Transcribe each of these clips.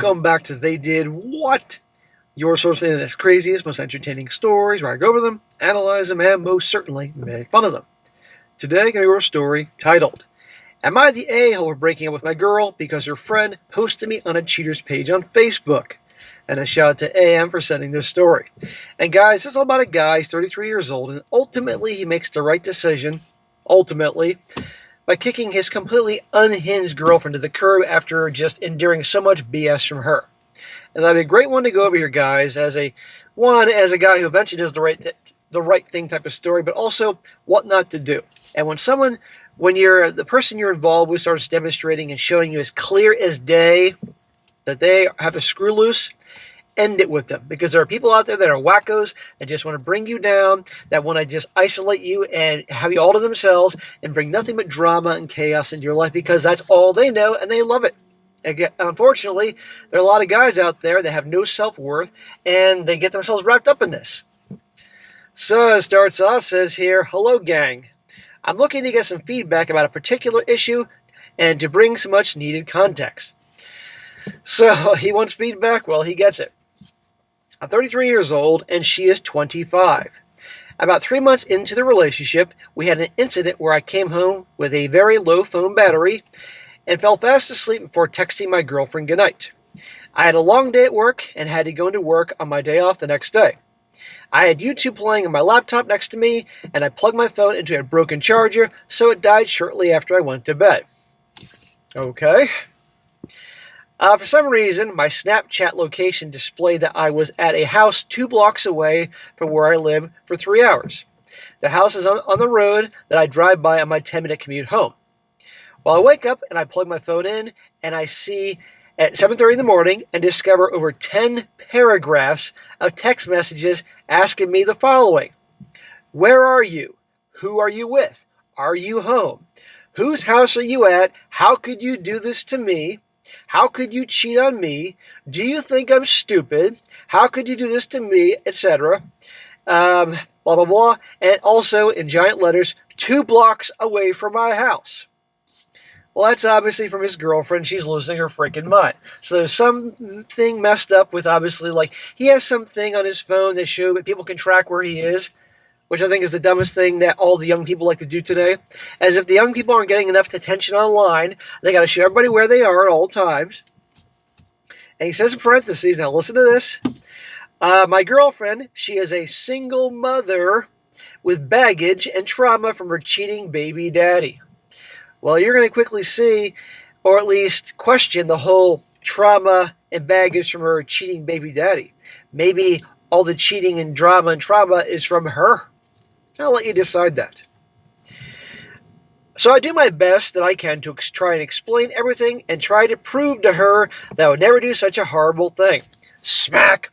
welcome back to They Did What? Your source for the internet's craziest, most entertaining stories, where I go over them, analyze them, and most certainly make fun of them. Today, I'm going to go over a story titled, Am I the A-hole for breaking up with my girl because her friend posted me on a cheater's page on Facebook? And a shout out to AM for sending this story. And guys, this is all about a guy, he's 33 years old, and ultimately he makes the right decision, by kicking his completely unhinged girlfriend to the curb after just enduring so much BS from her. And that'd be a great one to go over here, guys, as a guy who eventually does the right thing type of story, but also what not to do. And when the person you're involved with starts demonstrating and showing you as clear as day that they have a screw loose, end it with them. Because there are people out there that are wackos that just want to bring you down, that want to just isolate you and have you all to themselves and bring nothing but drama and chaos into your life because that's all they know and they love it. Again, unfortunately, there are a lot of guys out there that have no self-worth and they get themselves wrapped up in this. So it starts off, says here, hello gang. I'm looking to get some feedback about a particular issue and to bring some much needed context. So he wants feedback? Well, he gets it. I'm 33 years old and she is 25. About 3 months into the relationship, we had an incident where I came home with a very low phone battery and fell fast asleep before texting my girlfriend goodnight. I had a long day at work and had to go into work on my day off the next day. I had YouTube playing on my laptop next to me and I plugged my phone into a broken charger, so it died shortly after I went to bed. Okay. For some reason, my Snapchat location displayed that I was at a house 2 blocks away from where I live for 3 hours. The house is on the road that I drive by on my 10-minute commute home. Well, I wake up and I plug my phone in and I see at 7:30 in the morning and discover over 10 paragraphs of text messages asking me the following. Where are you? Who are you with? Are you home? Whose house are you at? How could you do this to me? How could you cheat on me? Do you think I'm stupid? How could you do this to me? Etc. Blah, blah, blah. And also in giant letters, 2 blocks away from my house. Well, that's obviously from his girlfriend. She's losing her freaking mind. So there's something messed up with obviously, like, he has something on his phone that shows that people can track where he is, which I think is the dumbest thing that all the young people like to do today. As if the young people aren't getting enough attention online, they got to show everybody where they are at all times. And he says in parentheses, now listen to this. My girlfriend, she is a single mother with baggage and trauma from her cheating baby daddy. Well, you're going to quickly see, or at least question, the whole trauma and baggage from her cheating baby daddy. Maybe all the cheating and drama and trauma is from her. I'll let you decide that. So I do my best that I can to try and explain everything and try to prove to her that I would never do such a horrible thing. Smack!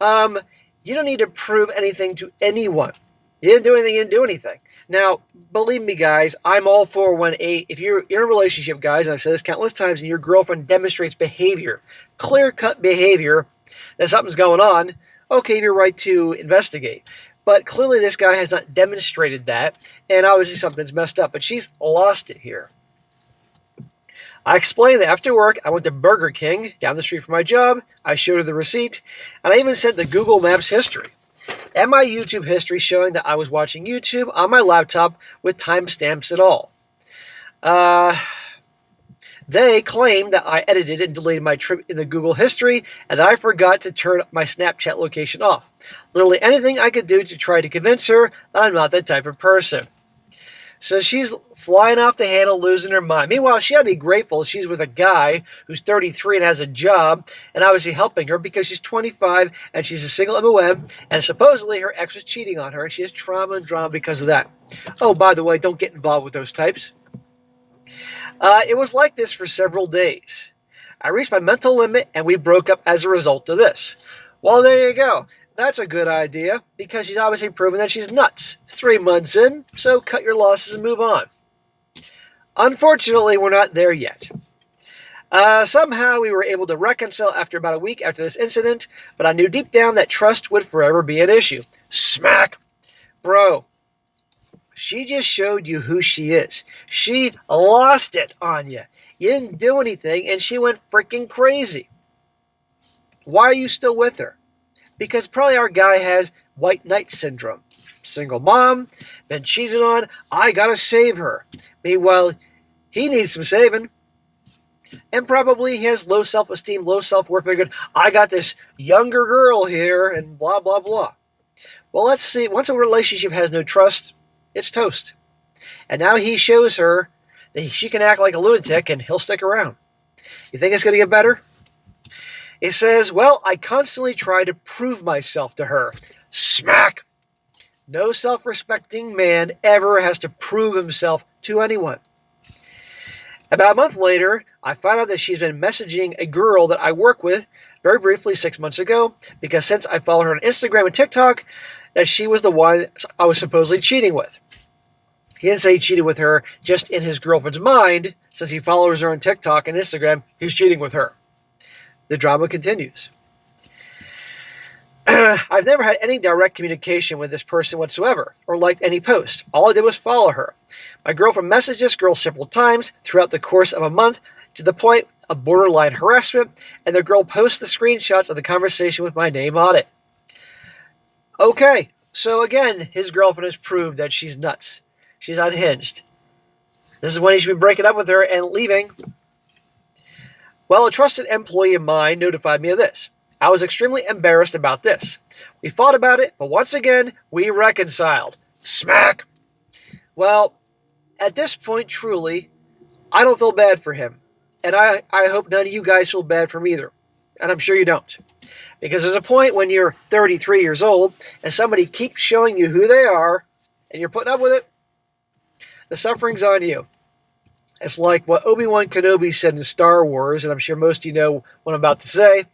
You don't need to prove anything to anyone. You didn't do anything, you didn't do anything. Now, believe me, guys, I'm all for if you're in a relationship, guys, and I've said this countless times, and your girlfriend demonstrates behavior, clear-cut behavior, that something's going on, okay, you're right to investigate. But clearly this guy has not demonstrated that, and obviously something's messed up, but she's lost it here. I explained that after work, I went to Burger King down the street from my job, I showed her the receipt, and I even sent the Google Maps history. And my YouTube history showing that I was watching YouTube on my laptop with timestamps and all. They claim that I edited and deleted my trip in the Google history and that I forgot to turn my Snapchat location off. Literally anything I could do to try to convince her that I'm not that type of person. So she's flying off the handle, losing her mind. Meanwhile, she ought to be grateful she's with a guy who's 33 and has a job and obviously helping her because she's 25 and she's a single MOM and supposedly her ex was cheating on her and she has trauma and drama because of that. Oh, by the way, don't get involved with those types. It was like this for several days. I reached my mental limit and we broke up as a result of this. Well, there you go. That's a good idea, because she's obviously proven that she's nuts. 3 months in, so cut your losses and move on. Unfortunately, we're not there yet. Somehow we were able to reconcile after about a week after this incident, but I knew deep down that trust would forever be an issue. Smack! Bro, she just showed you who she is. She lost it on you. You didn't do anything, and she went freaking crazy. Why are you still with her? Because probably our guy has white knight syndrome. Single mom, been cheated on, I gotta save her. Meanwhile, he needs some saving. And probably he has low self-esteem, low self-worth. Figured, I got this younger girl here, and blah, blah, blah. Well, let's see. Once a relationship has no trust, it's toast. And now he shows her that she can act like a lunatic, and he'll stick around. You think it's going to get better? It says, well, I constantly try to prove myself to her. Smack! No self-respecting man ever has to prove himself to anyone. About a month later, I found out that she's been messaging a girl that I work with very briefly 6 months ago, because since I follow her on Instagram and TikTok, that she was the one I was supposedly cheating with. He didn't say he cheated with her just in his girlfriend's mind. Since he follows her on TikTok and Instagram, he's cheating with her. The drama continues. I've never had any direct communication with this person whatsoever, or liked any post. All I did was follow her. My girlfriend messaged this girl several times throughout the course of a month, to the point of borderline harassment, and the girl posts the screenshots of the conversation with my name on it. Okay, so again, his girlfriend has proved that she's nuts. She's unhinged. This is when he should be breaking up with her and leaving. Well, a trusted employee of mine notified me of this. I was extremely embarrassed about this. We fought about it, but once again, we reconciled. Smack! Well, at this point, truly, I don't feel bad for him. And I hope none of you guys feel bad for me either. And I'm sure you don't. Because there's a point when you're 33 years old and somebody keeps showing you who they are and you're putting up with it, the suffering's on you. It's like what Obi-Wan Kenobi said in Star Wars, and I'm sure most of you know what I'm about to say.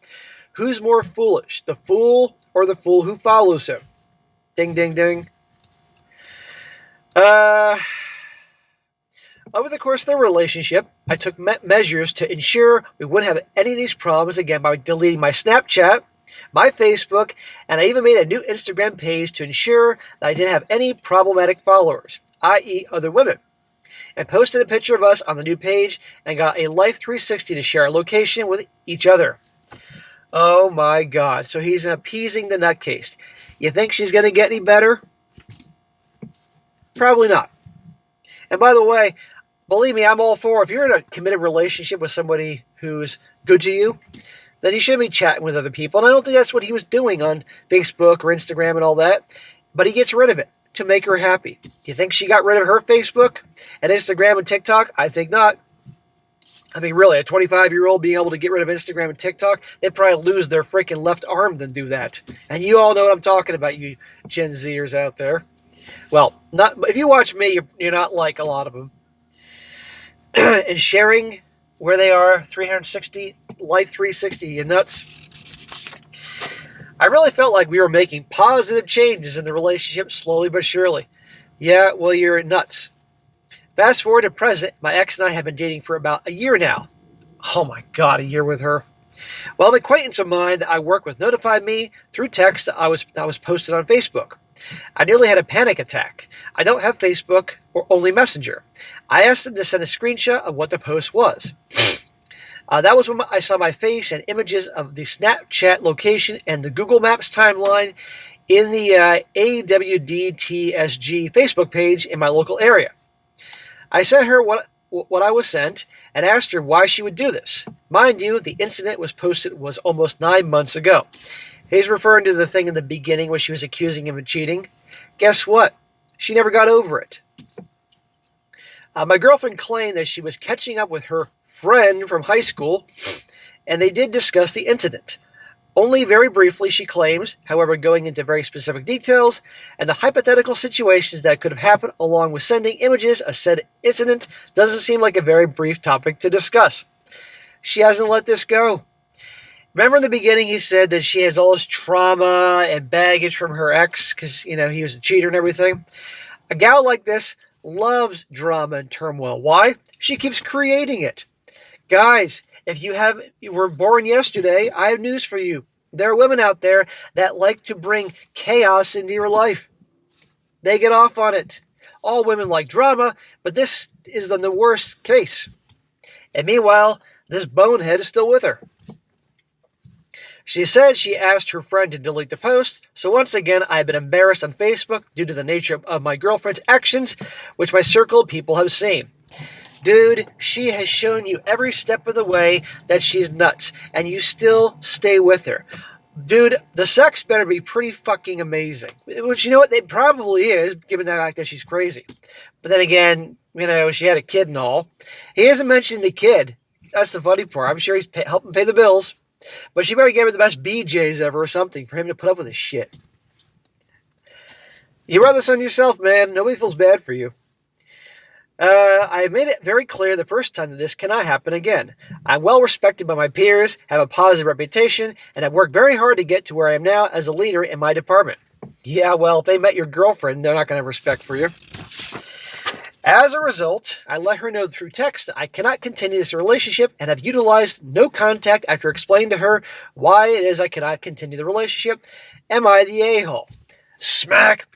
Who's more foolish, the fool or the fool who follows him? Ding, ding, ding. Over the course of the relationship, I took measures to ensure we wouldn't have any of these problems again by deleting my Snapchat, my Facebook, and I even made a new Instagram page to ensure that I didn't have any problematic followers, i.e. other women, and posted a picture of us on the new page and got a Life 360 to share our location with each other. Oh my God. So he's appeasing the nutcase. You think she's going to get any better? Probably not. And by the way, believe me, I'm all for, if you're in a committed relationship with somebody who's good to you, then you shouldn't be chatting with other people. And I don't think that's what he was doing on Facebook or Instagram and all that. But he gets rid of it to make her happy. Do you think she got rid of her Facebook and Instagram and TikTok? I think not. I mean, really, a 25-year-old being able to get rid of Instagram and TikTok, they'd probably lose their freaking left arm than do that. And you all know what I'm talking about, you Gen Zers out there. Well, not if you watch me, you're not like a lot of them. And sharing where they are, 360, Life 360, you nuts? I really felt like we were making positive changes in the relationship slowly but surely. Yeah, well, you're nuts. Fast forward to present, my ex and I have been dating for about a year now. Oh my God, a year with her. Well, an acquaintance of mine that I work with notified me through text that I was posted on Facebook. I nearly had a panic attack. I don't have Facebook or only Messenger. I asked them to send a screenshot of what the post was. That was when I saw my face and images of the Snapchat location and the Google Maps timeline in the AWDTSG Facebook page in my local area. I sent her what I was sent and asked her why she would do this. Mind you, the incident was posted was almost 9 months ago. He's referring to the thing in the beginning where she was accusing him of cheating. Guess what? She never got over it. My girlfriend claimed that she was catching up with her friend from high school, and they did discuss the incident. Only very briefly, she claims, however, going into very specific details, and the hypothetical situations that could have happened along with sending images of said incident doesn't seem like a very brief topic to discuss. She hasn't let this go. Remember in the beginning he said that she has all this trauma and baggage from her ex because, he was a cheater and everything? A gal like this loves drama and turmoil. Why? She keeps creating it. Guys, if you were born yesterday, I have news for you. There are women out there that like to bring chaos into your life. They get off on it. All women like drama, but this is the worst case. And meanwhile, this bonehead is still with her. She said she asked her friend to delete the post, so once again I've been embarrassed on Facebook due to the nature of my girlfriend's actions, which my circle of people have seen. Dude, she has shown you every step of the way that she's nuts, and you still stay with her. Dude, the sex better be pretty fucking amazing. Which, you know what, it probably is, given the fact that she's crazy. But then again, she had a kid and all. He hasn't mentioned the kid. That's the funny part. I'm sure he's helping pay the bills. But she better give her the best BJs ever or something for him to put up with this shit. You brought this on yourself, man. Nobody feels bad for you. I made it very clear the first time that this cannot happen again. I'm well respected by my peers, have a positive reputation, and have worked very hard to get to where I am now as a leader in my department. Yeah, well, if they met your girlfriend, they're not going to have respect for you. As a result, I let her know through text that I cannot continue this relationship and have utilized no contact after explaining to her why it is I cannot continue the relationship. Am I the a-hole? Smack!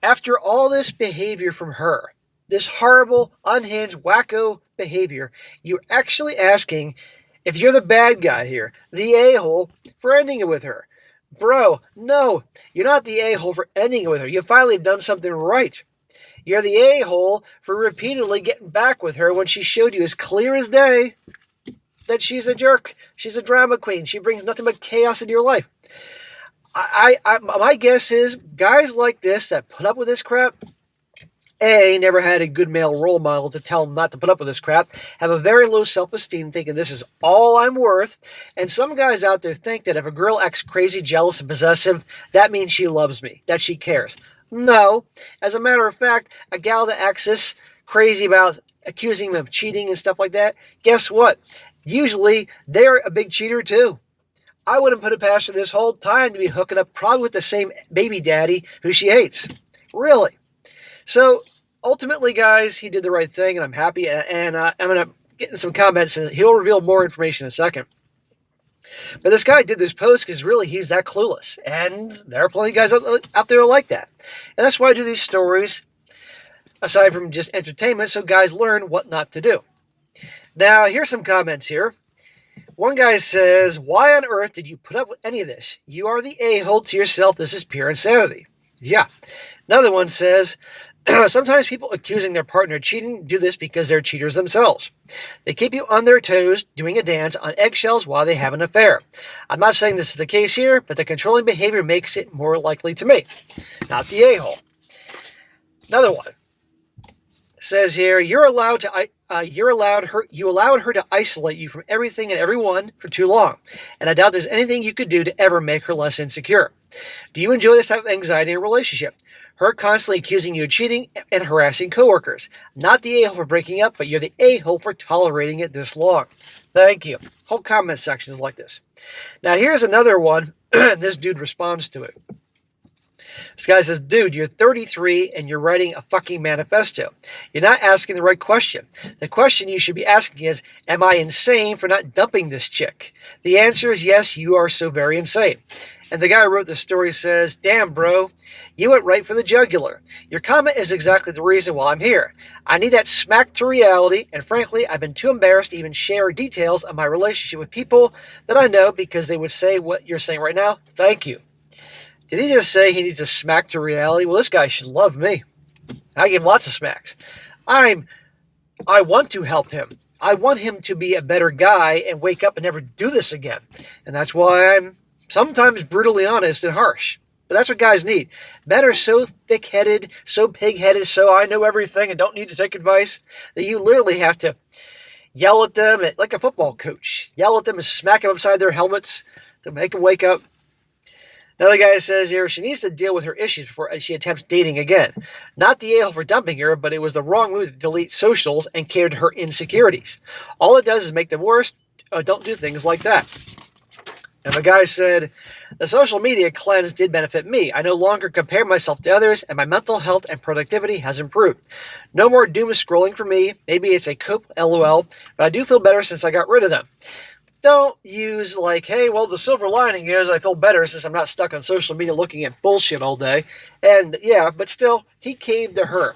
After all this behavior from her, this horrible, unhinged, wacko behavior, you're actually asking if you're the bad guy here, the a-hole, for ending it with her. Bro, no, you're not the a-hole for ending it with her. You finally have done something right. You're the a-hole for repeatedly getting back with her when she showed you as clear as day that she's a jerk. She's a drama queen. She brings nothing but chaos into your life. My guess is guys like this that put up with this crap, A, never had a good male role model to tell them not to put up with this crap, have a very low self-esteem thinking this is all I'm worth, and some guys out there think that if a girl acts crazy, jealous, and possessive, that means she loves me, that she cares. No. As a matter of fact, a gal that acts this crazy about accusing him of cheating and stuff like that, guess what? Usually, they're a big cheater too. I wouldn't put it past her this whole time to be hooking up probably with the same baby daddy who she hates. Really. So, ultimately, guys, he did the right thing, and I'm happy. And I'm going to get in some comments, and he'll reveal more information in a second. But this guy did this post because really he's that clueless. And there are plenty of guys out there like that. And that's why I do these stories, aside from just entertainment, so guys learn what not to do. Now, here's some comments here. One guy says, why on earth did you put up with any of this? You are the a-hole to yourself. This is pure insanity. Yeah. Another one says, sometimes people accusing their partner of cheating do this because they're cheaters themselves. They keep you on their toes, doing a dance on eggshells while they have an affair. I'm not saying this is the case here, but the controlling behavior makes it more likely to me. Not the a-hole. Another one says here, you allowed her to isolate you from everything and everyone for too long, and I doubt there's anything you could do to ever make her less insecure. Do you enjoy this type of anxiety in a relationship? Her constantly accusing you of cheating and harassing coworkers. Not the a-hole for breaking up, but you're the a-hole for tolerating it this long. Thank you. Whole comment section is like this. Now here's another one. This dude responds to it. This guy says, dude, you're 33 and you're writing a fucking manifesto. You're not asking the right question. The question you should be asking is, am I insane for not dumping this chick? The answer is yes, you are so very insane. And the guy who wrote the story says, damn, bro, you went right for the jugular. Your comment is exactly the reason why I'm here. I need that smack to reality, and frankly, I've been too embarrassed to even share details of my relationship with people that I know because they would say what you're saying right now. Thank you. Did he just say he needs a smack to reality? Well, this guy should love me. I give lots of smacks. I want to help him. I want him to be a better guy and wake up and never do this again. And that's why I'm sometimes brutally honest and harsh. But that's what guys need. Men are so thick-headed, so pig-headed, so I know everything and don't need to take advice, that you literally have to yell at them like a football coach. Yell at them and smack them upside their helmets to make them wake up. Another guy says here, she needs to deal with her issues before she attempts dating again. Not the a-hole for dumping her, but it was the wrong move to delete socials and cater to her insecurities. All it does is make them worse. Don't do things like that. And the guy said, the social media cleanse did benefit me. I no longer compare myself to others, and my mental health and productivity has improved. No more doom scrolling for me. Maybe it's a cope, LOL, but I do feel better since I got rid of them. Don't use like, hey, well, the silver lining is I feel better since I'm not stuck on social media looking at bullshit all day. And yeah, but still, he caved to her.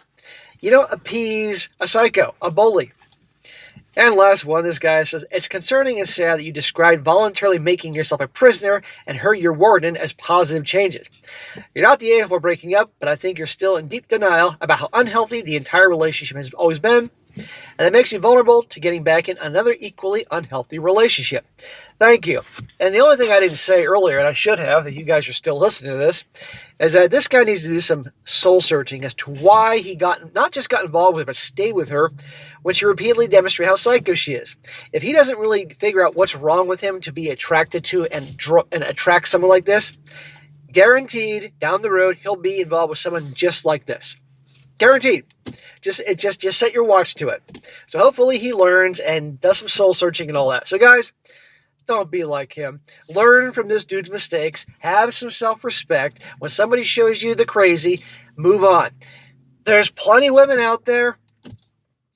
You don't appease a psycho, a bully. And last one, this guy says, it's concerning and sad that you described voluntarily making yourself a prisoner and hurt your warden as positive changes. You're not the a-hole for breaking up, but I think you're still in deep denial about how unhealthy the entire relationship has always been, and that makes you vulnerable to getting back in another equally unhealthy relationship. Thank you. And the only thing I didn't say earlier, and I should have, if you guys are still listening to this, is that this guy needs to do some soul searching as to why he not just got involved with her, but stayed with her when she repeatedly demonstrated how psycho she is. If he doesn't really figure out what's wrong with him to be attracted to and attract someone like this, guaranteed down the road he'll be involved with someone just like this. Guaranteed. Just set your watch to it. So hopefully he learns and does some soul searching and all that. So guys, don't be like him. Learn from this dude's mistakes. Have some self-respect. When somebody shows you the crazy, move on. There's plenty of women out there,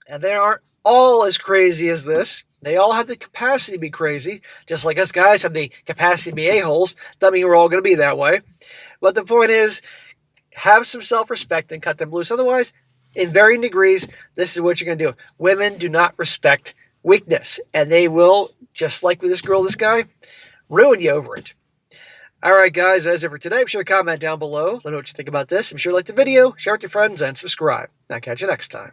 and they aren't all as crazy as this. They all have the capacity to be crazy, just like us guys have the capacity to be a-holes. Doesn't mean we're all going to be that way. But the point is, have some self-respect and cut them loose. Otherwise, in varying degrees, this is what you're going to do. Women do not respect weakness, and they will, just like with this girl, this guy, ruin you over it. All right, guys, that's it for today. Be sure to comment down below. Let me know what you think about this. Be sure to like the video, share it with your friends, and subscribe. I'll catch you next time.